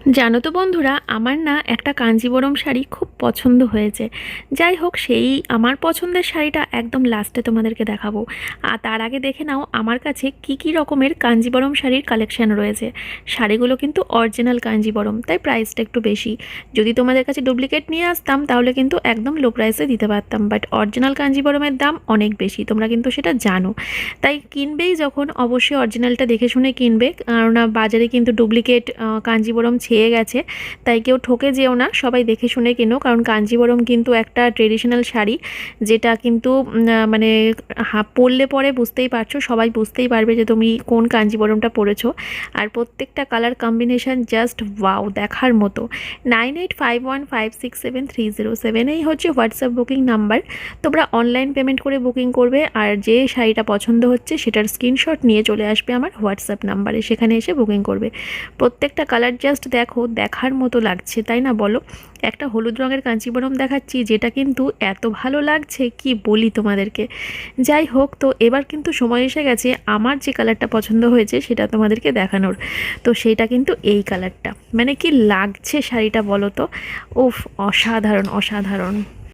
জানো তো বন্ধুরা, আমার না একটা কাঞ্জিবরম শাড়ি খুব পছন্দ হয়েছে। যাই হোক, সেই আমার পছন্দের শাড়িটা একদম লাস্টে তোমাদেরকে দেখাবো। আর তার আগে দেখে নাও আমার কাছে কি কি রকমের কাঞ্জিবরম শাড়ির কালেকশন রয়েছে। শাড়িগুলো কিন্তু অরিজিনাল কাঞ্জিবরম, তাই প্রাইসটা একটু বেশি। যদি তোমাদের কাছে ডুপ্লিকেট নিয়ে আসতাম তাহলে কিন্তু একদম লো প্রাইসে দিতে পারতাম, বাট অরিজিনাল কাঞ্জিবরমের দাম অনেক বেশি, তোমরা কিন্তু সেটা জানো। তাই কিনবেই যখন অবশ্যই অরিজিনালটা দেখে শুনে কিনবে, কেননা বাজারে কিন্তু ডুপ্লিকেট কাঞ্জিবরম ছেয়ে গেছে। তাই কেউ ঠকে যেও না, সবাই দেখে শুনে কেনো, কারণ কাঞ্জিবরম কিন্তু একটা ট্রেডিশনাল শাড়ি, যেটা কিন্তু মানে পরলে পরে বুঝতেই পারছো, সবাই বুঝতেই পারবে যে তুমি কোন কাঞ্জিবরমটা পরেছো। আর প্রত্যেকটা কালার কম্বিনেশন জাস্ট ওয়াও, দেখার মতো। 9851567307 এই হচ্ছে হোয়াটসঅ্যাপ বুকিং নাম্বার। তোমরা অনলাইন পেমেন্ট করে বুকিং করবে, আর যে শাড়িটা পছন্দ হচ্ছে সেটার স্ক্রিনশট নিয়ে চলে আসবে আমার হোয়াটসঅ্যাপ নাম্বারে, সেখানে এসে বুকিং করবে। প্রত্যেকটা কালার জাস্ট দেখো, দেখার মতো লাগছে, তাই না বলো? একটা হলুদ রঙের কাঞ্চিবরম দেখাচ্ছি, যেটা কিন্তু এত ভালো লাগছে কি বলি তোমাদেরকে। যাই হোক, তো এবার কিন্তু সময় এসে গেছে আমার যে কালারটা পছন্দ হয়েছে সেটা তোমাদেরকে দেখানোর। তো সেইটা কিন্তু এই কালারটা, মানে কি লাগছে শাড়িটা বলো তো। উফ, অসাধারণ অসাধারণ।